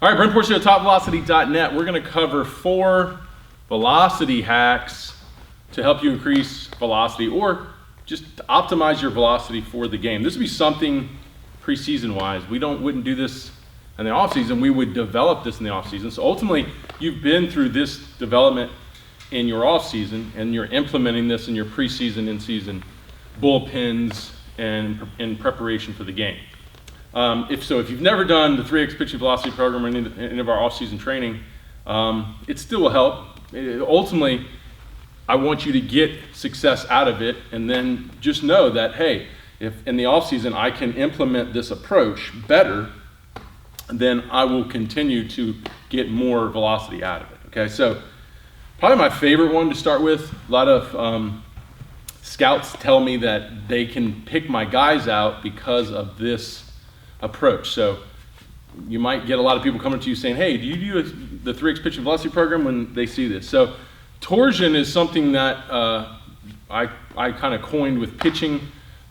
All right, Brent Pourciau, TopVelocity.net. We're going to cover 4 velocity hacks to help you increase velocity or just to optimize your velocity for the game. This would be something preseason wise. We wouldn't do this in the off season. We would develop this in the off season. So ultimately, you've been through this development in your off season, and you're implementing this in your preseason, in-season bullpens and in preparation for the game. If you've never done the 3x pitching velocity program or any of our off-season training, it still will help. Ultimately, I want you to get success out of it, and then just know that, hey, if in the off-season I can implement this approach better, then I will continue to get more velocity out of it. Okay, so probably my favorite one to start with. A lot of scouts tell me that they can pick my guys out because of this approach. So you might get a lot of people coming to you saying, hey, do you do the 3x pitching velocity program when they see this? So torsion is something that I kind of coined with pitching.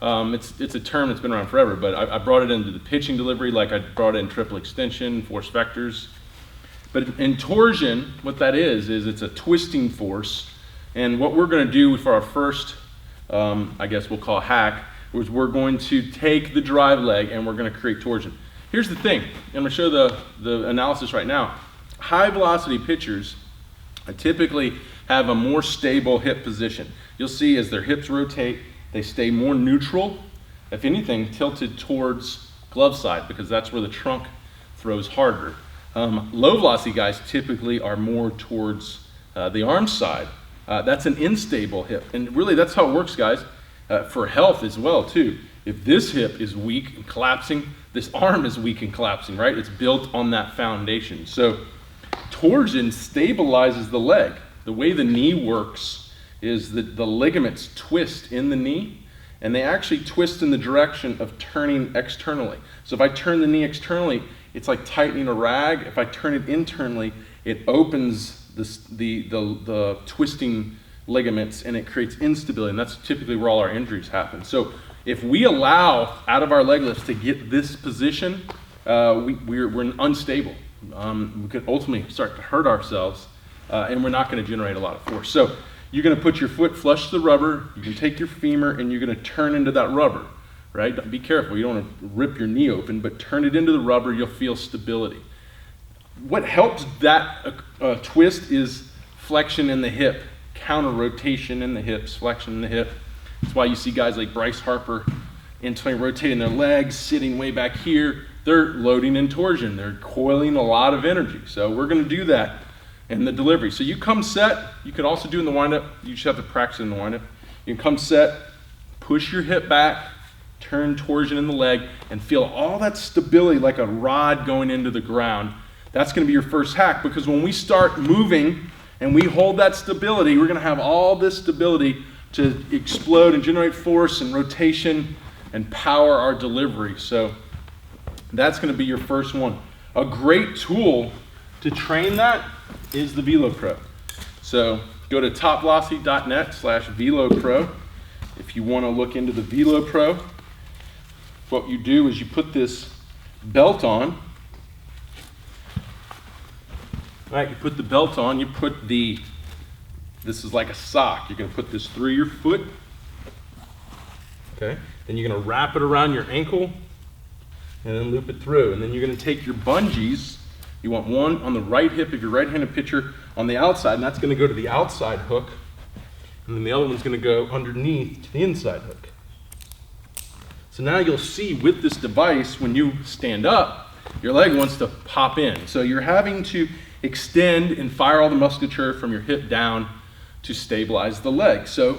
It's a term that's been around forever, but I brought it into the pitching delivery like I brought in triple extension, force vectors. But in torsion, what that is it's a twisting force. And what we're going to do for our first, I guess we'll call hack, is we're going to take the drive leg and we're going to create torsion. Here's the thing, I'm going to show the analysis right now. High velocity pitchers typically have a more stable hip position. You'll see as their hips rotate, they stay more neutral, if anything, tilted towards glove side, because that's where the trunk throws harder. Low velocity guys typically are more towards the arm side. That's an unstable hip, and really that's how it works, guys. For health as well too. If this hip is weak and collapsing, this arm is weak and collapsing, right? It's built on that foundation. So torsion stabilizes the leg. The way the knee works is that the ligaments twist in the knee, and they actually twist in the direction of turning externally. So if I turn the knee externally, it's like tightening a rag. If I turn it internally, it opens the twisting ligaments, and it creates instability, and that's typically where all our injuries happen. So if we allow out of our leg lifts to get this position, we're unstable. We could ultimately start to hurt ourselves, and we're not going to generate a lot of force. So you're going to put your foot flush to the rubber, you can take your femur, and you're going to turn into that rubber, right? Be careful, you don't want to rip your knee open, but turn it into the rubber, you'll feel stability. What helps that twist is flexion in the hip, counter rotation in the hips, flexion in the hip. That's why you see guys like Bryce Harper internally rotating their legs, sitting way back here. They're loading in torsion. They're coiling a lot of energy. So we're going to do that in the delivery. So you come set. You can also do in the windup. You just have to practice in the windup. You can come set, push your hip back, turn torsion in the leg, and feel all that stability like a rod going into the ground. That's going to be your first hack, because when we start moving and we hold that stability, we're going to have all this stability to explode and generate force and rotation and power our delivery. So that's going to be your first one. A great tool to train that is the VeloPro. So go to TopVelocity.net/VeloPro if you want to look into the VeloPro. What you do is you put this belt on. Right, you put the belt on, you put this is like a sock. You're going to put this through your foot. Okay, then you're going to wrap it around your ankle and then loop it through. And then you're going to take your bungees. You want one on the right hip if you're a right-handed pitcher on the outside, and that's going to go to the outside hook. And then the other one's going to go underneath to the inside hook. So now you'll see with this device, when you stand up, your leg wants to pop in. So you're having to extend and fire all the musculature from your hip down to stabilize the leg. So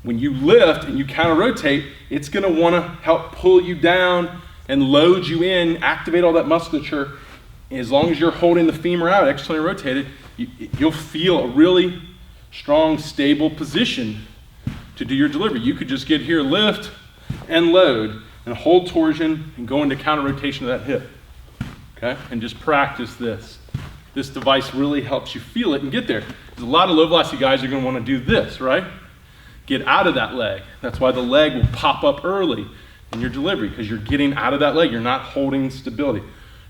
when you lift and you counter rotate, it's going to want to help pull you down and load you in, activate all that musculature. As long as you're holding the femur out, externally rotated, you'll feel a really strong, stable position to do your delivery. You could just get here, lift and load, and hold torsion and go into counter rotation of that hip. Okay? And just practice this. This device really helps you feel it and get there. There's a lot of low velocity guys are going to want to do this, right? Get out of that leg. That's why the leg will pop up early in your delivery, because you're getting out of that leg. You're not holding stability.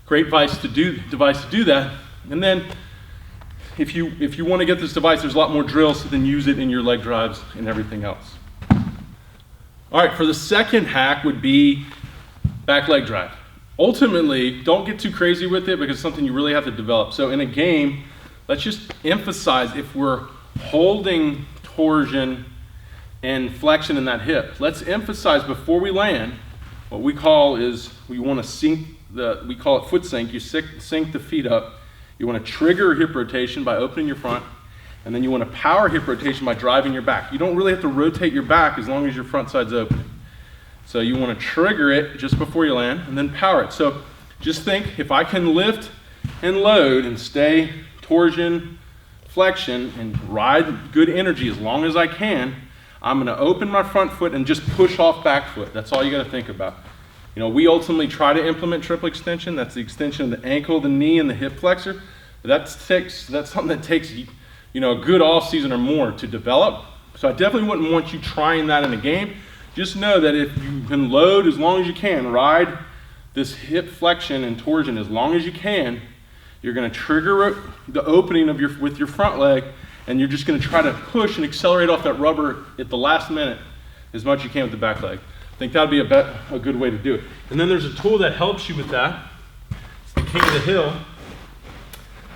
Great device to do that. And then if you want to get this device, there's a lot more drills, so then use it in your leg drives and everything else. All right, for the second hack would be back leg drive. Ultimately, don't get too crazy with it because it's something you really have to develop. So in a game, let's just emphasize if we're holding torsion and flexion in that hip, let's emphasize before we land, what we call is we want to sink we call it foot sink. You sink the feet up. You want to trigger hip rotation by opening your front, and then you want to power hip rotation by driving your back. You don't really have to rotate your back as long as your front side's open. So you want to trigger it just before you land and then power it. So just think, if I can lift and load and stay torsion, flexion, and ride good energy as long as I can, I'm going to open my front foot and just push off back foot. That's all you got to think about. You know, we ultimately try to implement triple extension. That's the extension of the ankle, the knee, and the hip flexor. That's something that takes, you know, a good off season or more to develop. So I definitely wouldn't want you trying that in a game. Just know that if you can load as long as you can, ride this hip flexion and torsion as long as you can, you're going to trigger the opening of with your front leg, and you're just going to try to push and accelerate off that rubber at the last minute as much as you can with the back leg. I think that would be a good way to do it. And then there's a tool that helps you with that. It's the King of the Hill.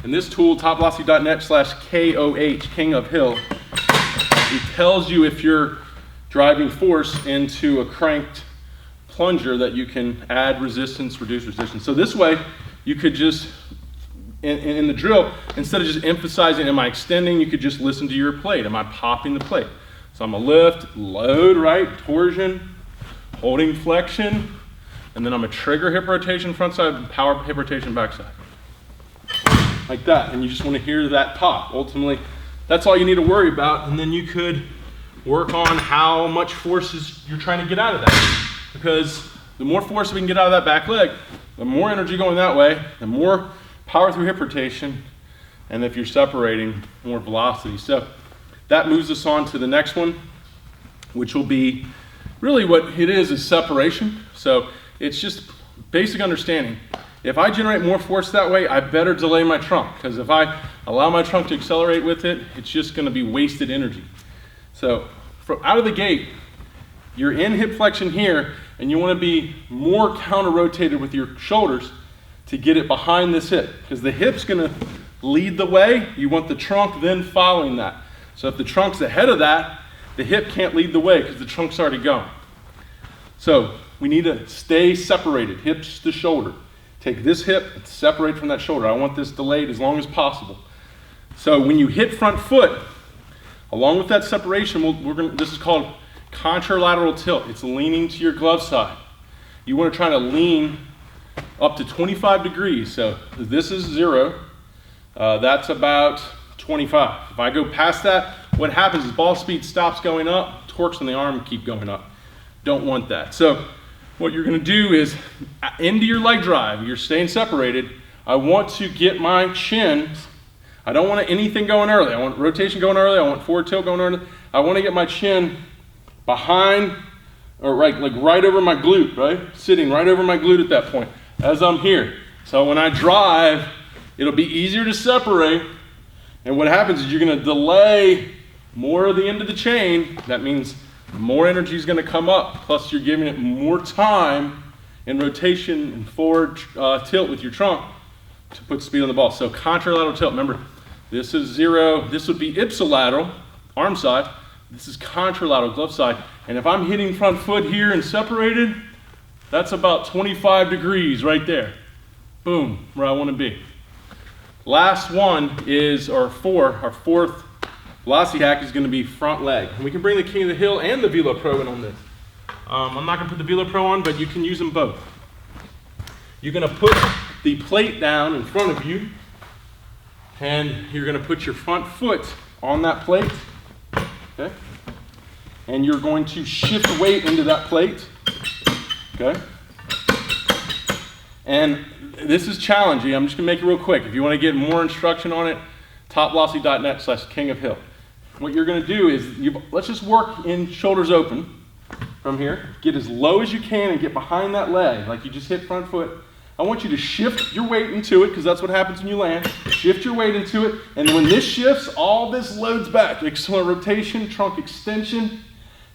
And this tool, TopVelocity.net/KOH, King of Hill, it tells you if you're driving force into a cranked plunger that you can add resistance, reduce resistance. So this way, you could just, in the drill, instead of just emphasizing, am I extending, you could just listen to your plate. Am I popping the plate? So I'm gonna lift, load, right, torsion, holding flexion, and then I'm gonna trigger hip rotation front side, power hip rotation back side. Like that, and you just wanna hear that pop. Ultimately, that's all you need to worry about, and then you could work on how much force you're trying to get out of that. Because the more force we can get out of that back leg, the more energy going that way, the more power through hip rotation, and if you're separating, more velocity. So that moves us on to the next one, which will be really what it is separation. So it's just basic understanding. If I generate more force that way, I better delay my trunk, because if I allow my trunk to accelerate with it, it's just going to be wasted energy. So from out of the gate, you're in hip flexion here, and you want to be more counter-rotated with your shoulders to get it behind this hip, because the hip's going to lead the way. You want the trunk then following that. So if the trunk's ahead of that, the hip can't lead the way because the trunk's already going. So we need to stay separated, hips to shoulder. Take this hip and separate from that shoulder. I want this delayed as long as possible. So when you hit front foot, along with that separation, this is called contralateral tilt. It's leaning to your glove side. You want to try to lean up to 25 degrees. So this is 0. That's about 25. If I go past that, what happens is ball speed stops going up, torques on the arm keep going up. Don't want that. So what you're going to do is into your leg drive, you're staying separated. I want to get my chin. I don't want anything going early. I want rotation going early. I want forward tilt going early. I want to get my chin behind, or right over my glute, right? Sitting right over my glute at that point as I'm here. So when I drive, it'll be easier to separate. And what happens is you're going to delay more of the end of the chain. That means more energy is going to come up. Plus you're giving it more time in rotation and forward tilt with your trunk to put speed on the ball. So contralateral tilt, remember, this is 0. This would be ipsilateral, arm side. This is contralateral, glove side. And if I'm hitting front foot here and separated, that's about 25 degrees right there. Boom, where I want to be. Last one is our fourth velocity hack is going to be front leg. And we can bring the King of the Hill and the Velo Pro in on this. I'm not going to put the Velo Pro on, but you can use them both. You're going to put the plate down in front of you, and you're going to put your front foot on that plate, okay? And you're going to shift weight into that plate, okay? And this is challenging. I'm just going to make it real quick. If you want to get more instruction on it, TopVelocity.net/KingofHill. What you're going to do is, let's just work in shoulders open from here. Get as low as you can and get behind that leg, like you just hit front foot. I want you to shift your weight into it, because that's what happens when you land. Shift your weight into it, and when this shifts, all this loads back. Excellent rotation, trunk extension.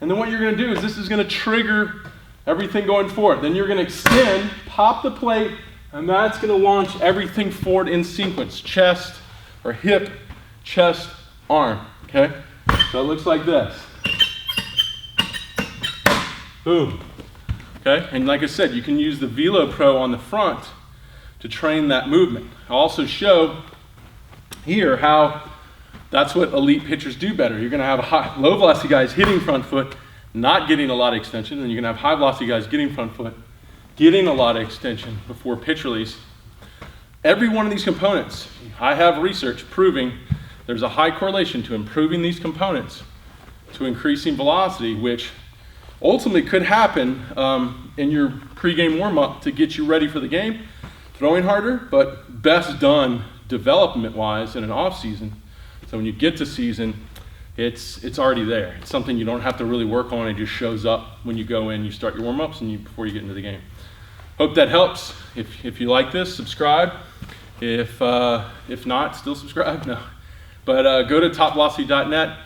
And then what you're gonna do is this is gonna trigger everything going forward. Then you're gonna extend, pop the plate, and that's gonna launch everything forward in sequence. Chest or hip, chest, arm, okay? So it looks like this. Boom. Okay, and like I said, you can use the Velo Pro on the front to train that movement. I'll also show here how that's what elite pitchers do better. You're gonna have low velocity guys hitting front foot, not getting a lot of extension, and you're gonna have high velocity guys getting front foot, getting a lot of extension before pitch release. Every one of these components, I have research proving there's a high correlation to improving these components to increasing velocity, which ultimately could happen in your pregame warm-up to get you ready for the game, throwing harder, but best done development-wise in an off-season. So when you get to season, it's already there. It's something you don't have to really work on. It just shows up when you go in, you start your warm-ups, and before you get into the game. Hope that helps. If you like this, subscribe. If not, still subscribe. No. But go to TopVelocity.net.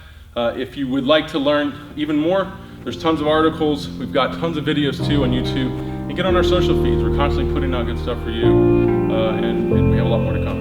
If you would like to learn even more, there's tons of articles. We've got tons of videos too on YouTube. And get on our social feeds. We're constantly putting out good stuff for you. And we have a lot more to come.